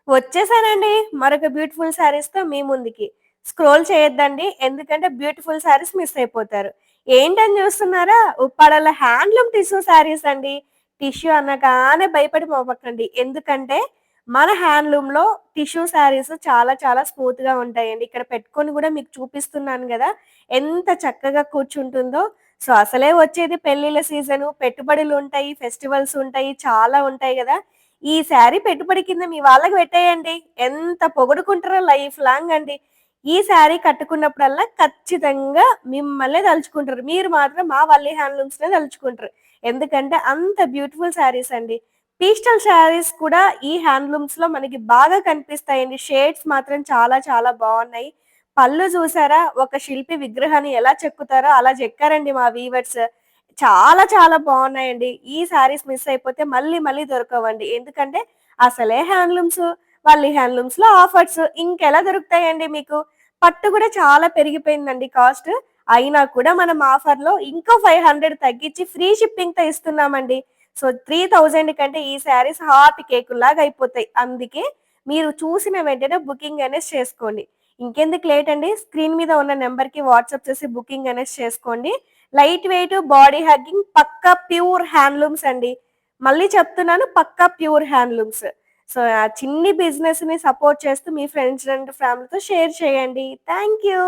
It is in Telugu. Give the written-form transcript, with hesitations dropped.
వచ్చేసానండి. మరొక బ్యూటిఫుల్ శారీస్‌తో మీ ముందుకి. స్క్రోల్ చేయొద్దండి. ఎందుకంటే బ్యూటిఫుల్ శారీస్ మిస్ అయిపోతారు. ఏంటని చూస్తున్నారా? ఉప్పాడల హ్యాండ్లూమ్ టిష్యూ శారీస్ అండి. టిష్యూ అనగానే భయపడిపోమాకండి. ఎందుకంటే మన హ్యాండ్లూమ్‌లో టిష్యూ శారీస్ చాలా చాలా స్మూత్‌గా ఉంటాయండి. ఇక్కడ పెట్టుకొని గూడా మీకు చూపిస్తున్నాను గదా! ఎంత చక్కగా కూర్చుంటుందో. సో, అసలే వచ్చేది పెళ్ళిళ్ళ సీజను, పెట్టుబడులుంటాయి, ఫెస్టివల్స్ ఉంటాయి, చాలా ఉంటాయి గదా! ఈ శారీ పెట్టుబడి కింద మీ వాళ్ళకి పెట్టేయండి. ఎంత పొగుడుకుంటారో లైఫ్ లాంగ్ అండి. ఈ శారీ కట్టుకున్నప్పుడల్లా ఖచ్చితంగా మిమ్మల్నే తలుచుకుంటారు. మీరు మాత్రం మా వల్లి హ్యాండ్లూమ్స్‌నే తలుచుకుంటారు. ఎందుకంటే అంత బ్యూటిఫుల్ శారీస్ అండి. పీస్టల్ శారీస్ కూడా ఈ హ్యాండ్లూమ్స్‌లో మనకి బాగా కనిపిస్తాయండి. షేడ్స్ మాత్రం చాలా చాలా బావున్నాయి. పళ్ళు చూసారా? ఒక శిల్పి విగ్రహాన్ని ఎలా చెక్కుతారో అలా చెక్కారండి మా వీవర్స్. చాలా చాలా బావున్నాయండి. ఈ శారీస్ మిస్ అయిపోతే మళ్ళీ మళ్ళీ దొరకవండి. ఎందుకంటే అసలే హ్యాండ్లూమ్స్, వాళ్ళి హ్యాండ్లూమ్స్‌లో ఆఫర్స్ ఇంకెలా దొరుకుతాయండి మీకు? పట్టు కూడా చాలా పెరిగిపోయిందండి కాస్ట్. అయినా కూడా మనం ఆఫర్‌లో ఇంకో 500 తగ్గించి ఫ్రీ షిప్పింగ్‌తో ఇస్తున్నామండి. సో, 3000 కంటే ఈ శారీస్ హాట్ కేకుల్లాగా అయిపోతాయి. అందుకే మీరు చూసిన వెంటనే బుకింగ్ అనేసి చేసుకోండి. ఇంకెందుకు లేట్ అండి? స్క్రీన్ మీద ఉన్న నంబర్‌కి వాట్సాప్ చేసి బుకింగ్ అనేసి చేసుకోండి. లైట్ వెయిట్, బాడీ హగ్గింగ్ పక్కా ప్యూర్ హ్యాండ్లూమ్స్ అండి. మళ్ళీ చెప్తున్నాను పక్కా ప్యూర్ హ్యాండ్లూమ్స్. సో, ఆ చిన్ని బిజినెస్‌ని సపోర్ట్ చేస్తూ మీ ఫ్రెండ్స్ అండ్ ఫ్యామిలీతో షేర్ చేయండి. Thank you.